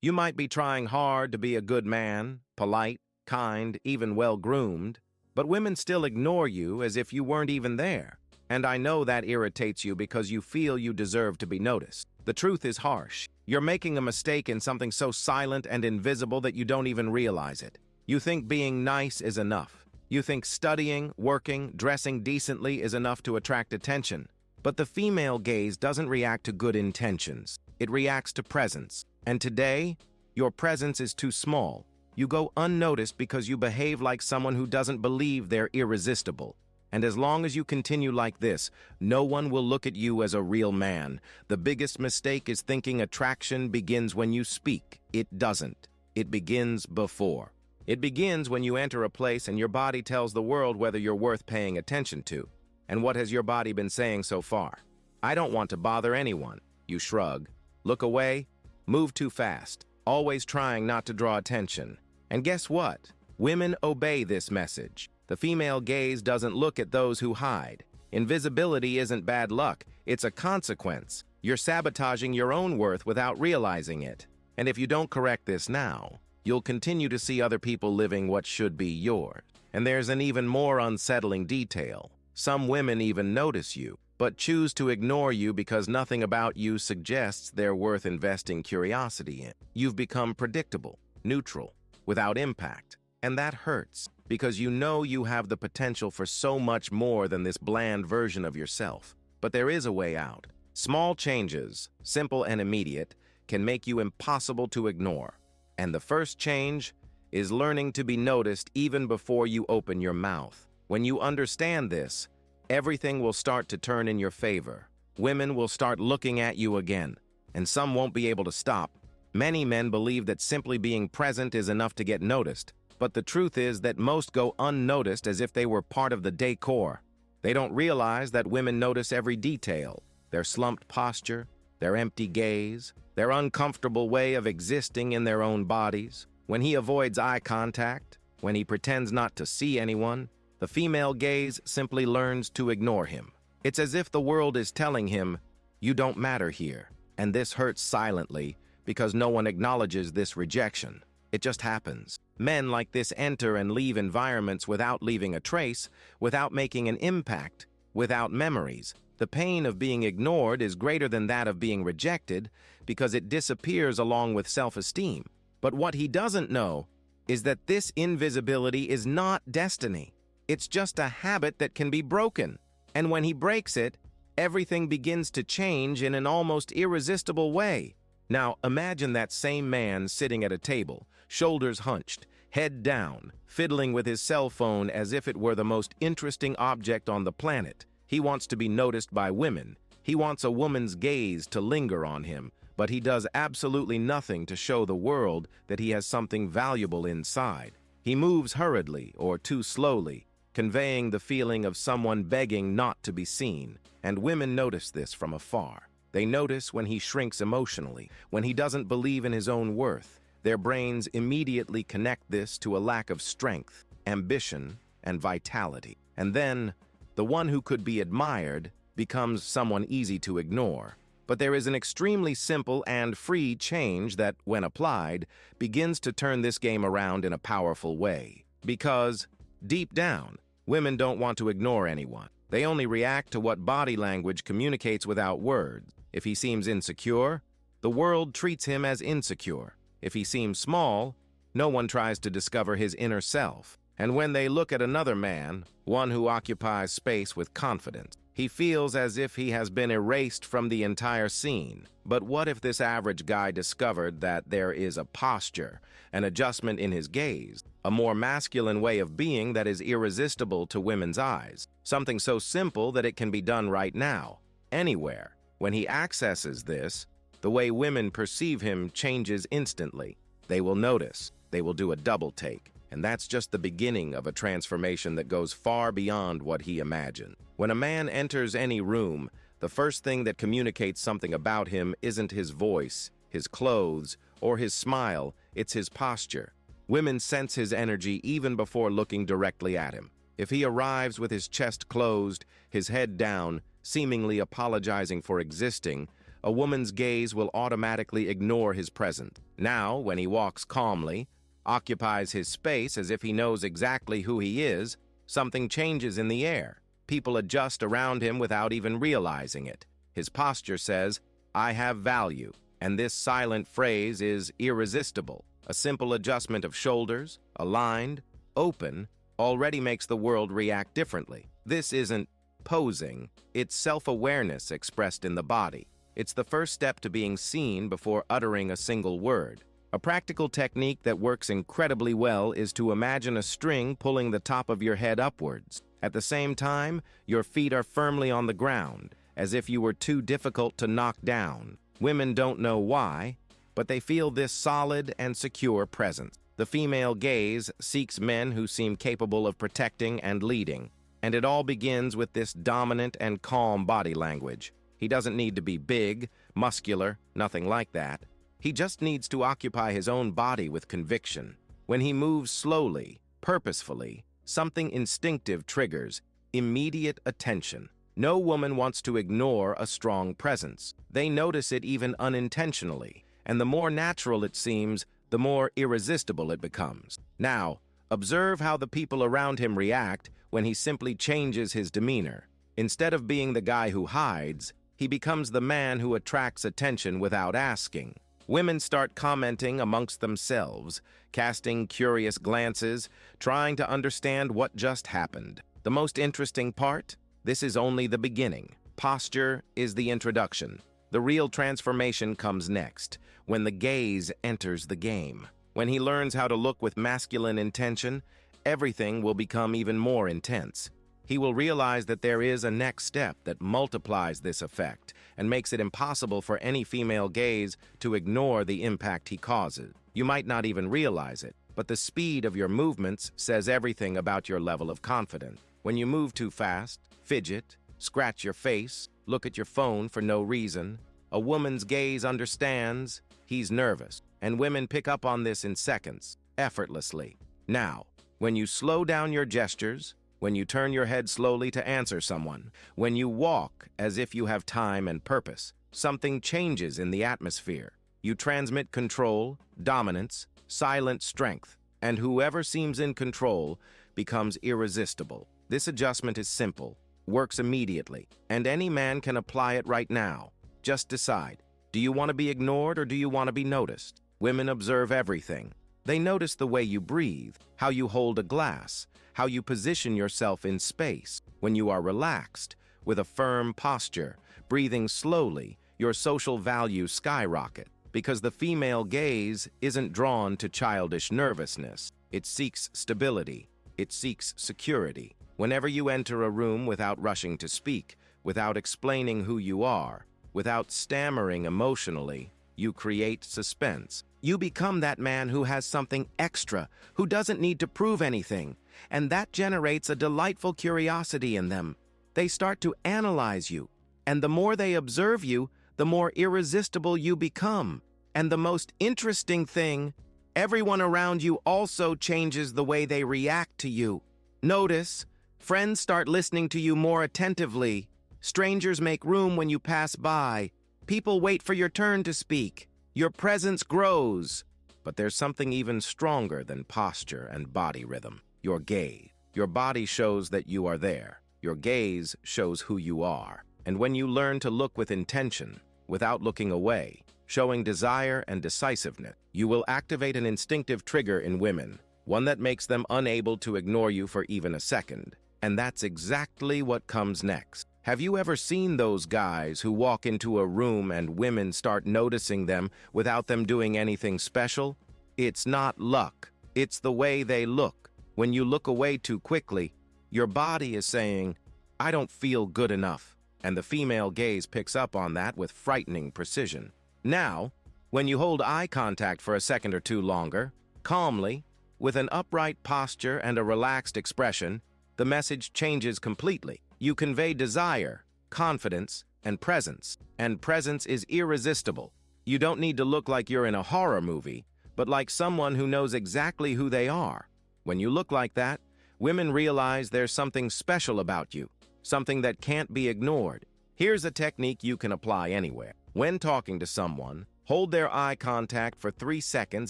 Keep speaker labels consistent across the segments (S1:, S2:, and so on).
S1: You might be trying hard to be a good man, polite, kind, even well-groomed, but women still ignore you as if you weren't even there. And I know that irritates you because you feel you deserve to be noticed. The truth is harsh. You're making a mistake in something so silent and invisible that you don't even realize it. You think being nice is enough. You think studying, working, dressing decently is enough to attract attention. But the female gaze doesn't react to good intentions. It reacts to presence. And today, your presence is too small. You go unnoticed because you behave like someone who doesn't believe they're irresistible. And as long as you continue like this, no one will look at you as a real man. The biggest mistake is thinking attraction begins when you speak. It doesn't. It begins before. It begins when you enter a place and your body tells the world whether you're worth paying attention to. And what has your body been saying so far? I don't want to bother anyone. You shrug. Look away. Move too fast. Always trying not to draw attention. And guess what? Women obey this message. The female gaze doesn't look at those who hide. Invisibility isn't bad luck. It's a consequence. You're sabotaging your own worth without realizing it. And if you don't correct this now, you'll continue to see other people living what should be yours. And there's an even more unsettling detail. Some women even notice you, but choose to ignore you because nothing about you suggests they're worth investing curiosity in. You've become predictable, neutral, without impact. And that hurts, because you know you have the potential for so much more than this bland version of yourself. But there is a way out. Small changes, simple and immediate, can make you impossible to ignore. And the first change is learning to be noticed even before you open your mouth. When you understand this, everything will start to turn in your favor. Women will start looking at you again, and some won't be able to stop. Many men believe that simply being present is enough to get noticed. But the truth is that most go unnoticed as if they were part of the decor. They don't realize that women notice every detail: their slumped posture, their empty gaze, their uncomfortable way of existing in their own bodies. When he avoids eye contact, when he pretends not to see anyone, the female gaze simply learns to ignore him. It's as if the world is telling him, "You don't matter here." And this hurts silently because no one acknowledges this rejection. It just happens. Men like this enter and leave environments without leaving a trace, without making an impact, without memories. The pain of being ignored is greater than that of being rejected because it disappears along with self-esteem. But what he doesn't know is that this invisibility is not destiny. It's just a habit that can be broken. And when he breaks it, everything begins to change in an almost irresistible way. Now, imagine that same man sitting at a table, shoulders hunched, head down, fiddling with his cell phone as if it were the most interesting object on the planet. He wants to be noticed by women. He wants a woman's gaze to linger on him, but he does absolutely nothing to show the world that he has something valuable inside. He moves hurriedly or too slowly, conveying the feeling of someone begging not to be seen, and women notice this from afar. They notice when he shrinks emotionally, when he doesn't believe in his own worth. Their brains immediately connect this to a lack of strength, ambition, and vitality. And then, the one who could be admired becomes someone easy to ignore. But there is an extremely simple and free change that, when applied, begins to turn this game around in a powerful way. Because, deep down, women don't want to ignore anyone. They only react to what body language communicates without words. If he seems insecure, the world treats him as insecure. If he seems small, no one tries to discover his inner self. And when they look at another man, one who occupies space with confidence, he feels as if he has been erased from the entire scene. But what if this average guy discovered that there is a posture, an adjustment in his gaze, a more masculine way of being that is irresistible to women's eyes? Something so simple that it can be done right now, anywhere. When he accesses this, the way women perceive him changes instantly. They will notice, they will do a double take, and that's just the beginning of a transformation that goes far beyond what he imagined. When a man enters any room, the first thing that communicates something about him isn't his voice, his clothes, or his smile, it's his posture. Women sense his energy even before looking directly at him. If he arrives with his chest closed, his head down, seemingly apologizing for existing, a woman's gaze will automatically ignore his presence. Now, when he walks calmly, occupies his space as if he knows exactly who he is, something changes in the air. People adjust around him without even realizing it. His posture says, "I have value," and this silent phrase is irresistible. A simple adjustment of shoulders, aligned, open, already makes the world react differently. This isn't posing, it's self-awareness expressed in the body. It's the first step to being seen before uttering a single word. A practical technique that works incredibly well is to imagine a string pulling the top of your head upwards. At the same time, your feet are firmly on the ground, as if you were too difficult to knock down. Women don't know why, but they feel this solid and secure presence. The female gaze seeks men who seem capable of protecting and leading, and it all begins with this dominant and calm body language. He doesn't need to be big, muscular, nothing like that. He just needs to occupy his own body with conviction. When he moves slowly, purposefully, something instinctive triggers immediate attention. No woman wants to ignore a strong presence. They notice it even unintentionally, and the more natural it seems, the more irresistible it becomes. Now, observe how the people around him react when he simply changes his demeanor. Instead of being the guy who hides, he becomes the man who attracts attention without asking. Women start commenting amongst themselves, casting curious glances, trying to understand what just happened. The most interesting part? This is only the beginning. Posture is the introduction. The real transformation comes next, when the gaze enters the game. When he learns how to look with masculine intention, everything will become even more intense. He will realize that there is a next step that multiplies this effect and makes it impossible for any female gaze to ignore the impact he causes. You might not even realize it, but the speed of your movements says everything about your level of confidence. When you move too fast, fidget, scratch your face, look at your phone for no reason, a woman's gaze understands he's nervous, and women pick up on this in seconds, effortlessly. Now, when you slow down your gestures, when you turn your head slowly to answer someone, when you walk as if you have time and purpose, something changes in the atmosphere. You transmit control, dominance, silent strength, and whoever seems in control becomes irresistible. This adjustment is simple, works immediately, and any man can apply it right now. Just decide, do you want to be ignored or do you want to be noticed? Women observe everything. They notice the way you breathe, how you hold a glass, how you position yourself in space. When you are relaxed, with a firm posture, breathing slowly, your social values skyrocket, because the female gaze isn't drawn to childish nervousness. It seeks stability. It seeks security. Whenever you enter a room without rushing to speak, without explaining who you are, without stammering emotionally, you create suspense. You become that man who has something extra, who doesn't need to prove anything, and that generates a delightful curiosity in them. They start to analyze you, and the more they observe you, the more irresistible you become. And the most interesting thing, everyone around you also changes the way they react to you. Notice, friends start listening to you more attentively. Strangers make room when you pass by. People wait for your turn to speak. Your presence grows. But there's something even stronger than posture and body rhythm. Your gaze. Your body shows that you are there. Your gaze shows who you are. And when you learn to look with intention, without looking away, showing desire and decisiveness, you will activate an instinctive trigger in women, one that makes them unable to ignore you for even a second. And that's exactly what comes next. Have you ever seen those guys who walk into a room and women start noticing them without them doing anything special? It's not luck. It's the way they look. When you look away too quickly, your body is saying, "I don't feel good enough." And the female gaze picks up on that with frightening precision. Now, when you hold eye contact for a second or two longer, calmly, with an upright posture and a relaxed expression, the message changes completely. You convey desire, confidence, and presence. And presence is irresistible. You don't need to look like you're in a horror movie, but like someone who knows exactly who they are. When you look like that, women realize there's something special about you, something that can't be ignored. Here's a technique you can apply anywhere. When talking to someone, hold their eye contact for 3 seconds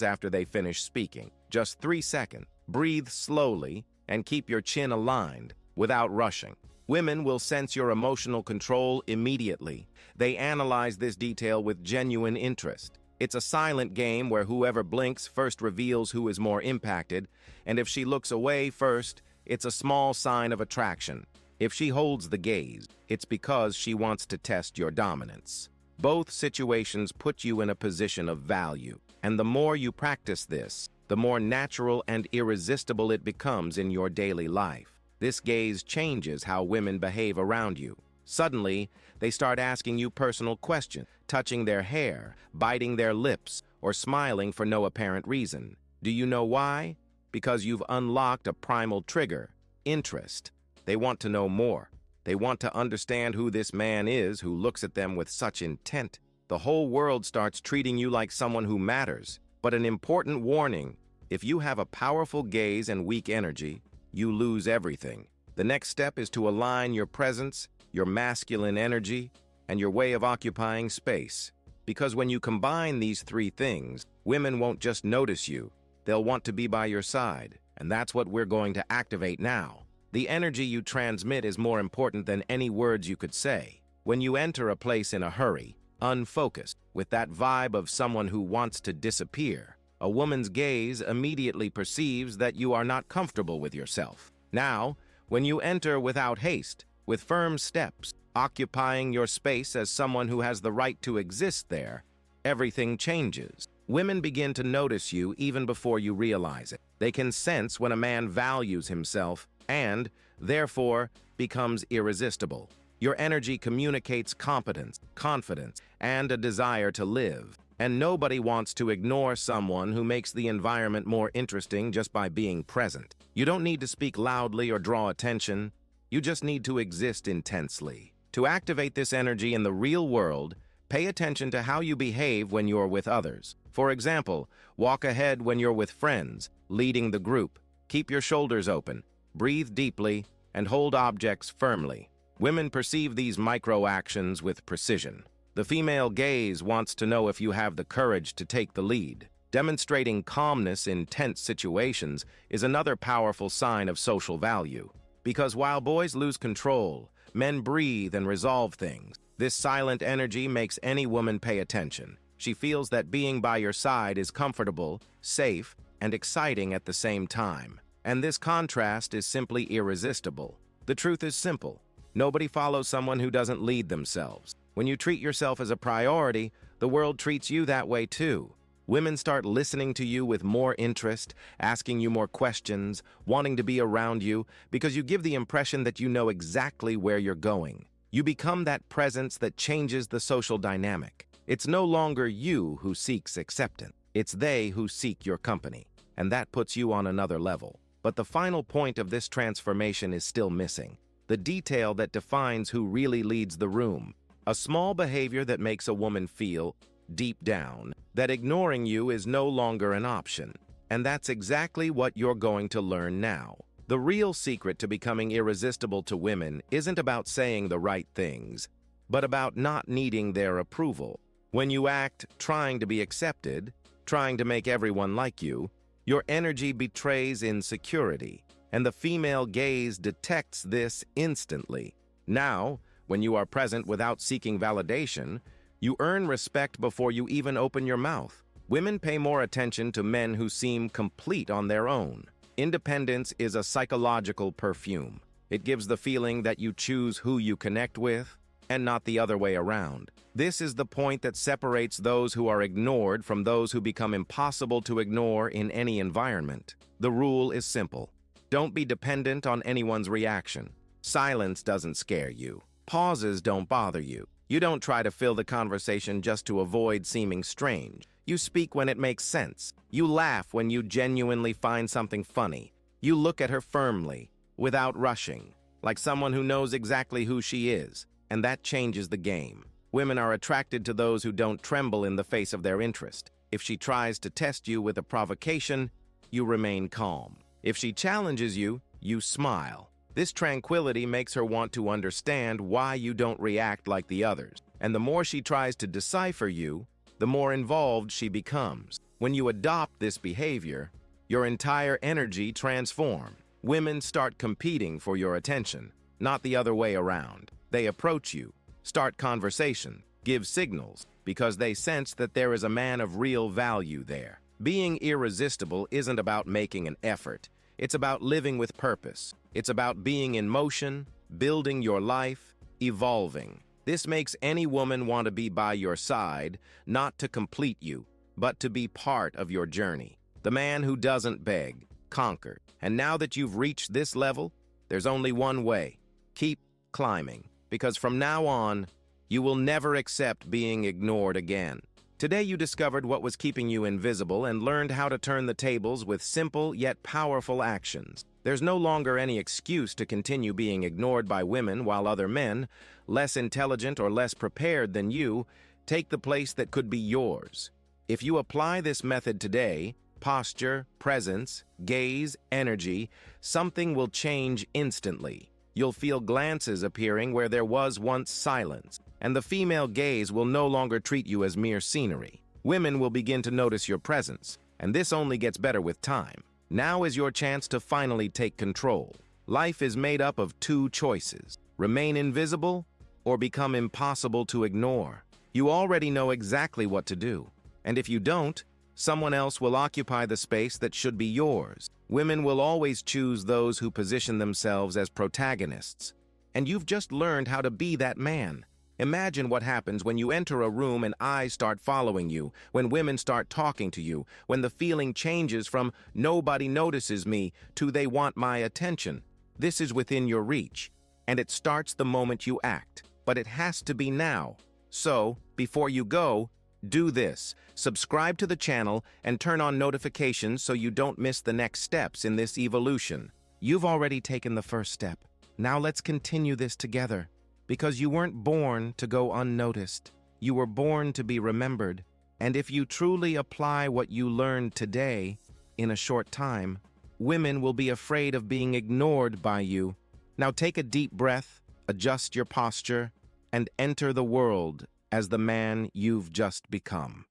S1: after they finish speaking. Just 3 seconds. Breathe slowly and keep your chin aligned without rushing. Women will sense your emotional control immediately. They analyze this detail with genuine interest. It's a silent game where whoever blinks first reveals who is more impacted, and if she looks away first, it's a small sign of attraction. If she holds the gaze, it's because she wants to test your dominance. Both situations put you in a position of value, and the more you practice this, the more natural and irresistible it becomes in your daily life. This gaze changes how women behave around you. Suddenly, they start asking you personal questions, touching their hair, biting their lips, or smiling for no apparent reason. Do you know why? Because you've unlocked a primal trigger: interest. They want to know more. They want to understand who this man is who looks at them with such intent. The whole world starts treating you like someone who matters. But an important warning: if you have a powerful gaze and weak energy, you lose everything. The next step is to align your presence, your masculine energy, and your way of occupying space. Because when you combine these 3 things, women won't just notice you, they'll want to be by your side. And that's what we're going to activate now. The energy you transmit is more important than any words you could say. When you enter a place in a hurry, unfocused, with that vibe of someone who wants to disappear, a woman's gaze immediately perceives that you are not comfortable with yourself. Now, when you enter without haste, with firm steps, occupying your space as someone who has the right to exist there, everything changes. Women begin to notice you even before you realize it. They can sense when a man values himself and, therefore, becomes irresistible. Your energy communicates competence, confidence, and a desire to live. And nobody wants to ignore someone who makes the environment more interesting just by being present. You don't need to speak loudly or draw attention. You just need to exist intensely. To activate this energy in the real world, pay attention to how you behave when you're with others. For example, walk ahead when you're with friends, leading the group. Keep your shoulders open, breathe deeply, and hold objects firmly. Women perceive these micro-actions with precision. The female gaze wants to know if you have the courage to take the lead. Demonstrating calmness in tense situations is another powerful sign of social value. Because while boys lose control, men breathe and resolve things. This silent energy makes any woman pay attention. She feels that being by your side is comfortable, safe, and exciting at the same time. And this contrast is simply irresistible. The truth is simple. Nobody follows someone who doesn't lead themselves. When you treat yourself as a priority, the world treats you that way too. Women start listening to you with more interest, asking you more questions, wanting to be around you, because you give the impression that you know exactly where you're going. You become that presence that changes the social dynamic. It's no longer you who seeks acceptance. It's they who seek your company, and that puts you on another level. But the final point of this transformation is still missing: the detail that defines who really leads the room. A small behavior that makes a woman feel, deep down, that ignoring you is no longer an option. And that's exactly what you're going to learn now. The real secret to becoming irresistible to women isn't about saying the right things, but about not needing their approval. When you act trying to be accepted, trying to make everyone like you, your energy betrays insecurity, and the female gaze detects this instantly. Now, when you are present without seeking validation, you earn respect before you even open your mouth. Women pay more attention to men who seem complete on their own. Independence is a psychological perfume. It gives the feeling that you choose who you connect with, and not the other way around. This is the point that separates those who are ignored from those who become impossible to ignore in any environment. The rule is simple. Don't be dependent on anyone's reaction. Silence doesn't scare you. Pauses don't bother you. You don't try to fill the conversation just to avoid seeming strange. You speak when it makes sense. You laugh when you genuinely find something funny. You look at her firmly, without rushing, like someone who knows exactly who she is. And that changes the game. Women are attracted to those who don't tremble in the face of their interest. If she tries to test you with a provocation, you remain calm. If she challenges you, you smile. This tranquility makes her want to understand why you don't react like the others. And the more she tries to decipher you, the more involved she becomes. When you adopt this behavior, your entire energy transforms. Women start competing for your attention, not the other way around. They approach you, start conversation, give signals, because they sense that there is a man of real value there. Being irresistible isn't about making an effort. It's about living with purpose. It's about being in motion, building your life, evolving. This makes any woman want to be by your side, not to complete you, but to be part of your journey. The man who doesn't beg, conquer. And now that you've reached this level, there's only one way. Keep climbing, because from now on, you will never accept being ignored again. Today you discovered what was keeping you invisible and learned how to turn the tables with simple yet powerful actions. There's no longer any excuse to continue being ignored by women while other men, less intelligent or less prepared than you, take the place that could be yours. If you apply this method today, posture, presence, gaze, energy, something will change instantly. You'll feel glances appearing where there was once silence, and the female gaze will no longer treat you as mere scenery. Women will begin to notice your presence, and this only gets better with time. Now is your chance to finally take control. Life is made up of two choices: remain invisible or become impossible to ignore. You already know exactly what to do, and if you don't, someone else will occupy the space that should be yours. Women will always choose those who position themselves as protagonists, and you've just learned how to be that man. Imagine what happens when you enter a room and eyes start following you, when women start talking to you, when the feeling changes from "nobody notices me" to "they want my attention." This is within your reach, and it starts the moment you act. But it has to be now. So, before you go, do this. Subscribe to the channel and turn on notifications so you don't miss the next steps in this evolution. You've already taken the first step. Now let's continue this together. Because you weren't born to go unnoticed. You were born to be remembered. And if you truly apply what you learned today, in a short time, women will be afraid of being ignored by you. Now take a deep breath, adjust your posture, and enter the world as the man you've just become.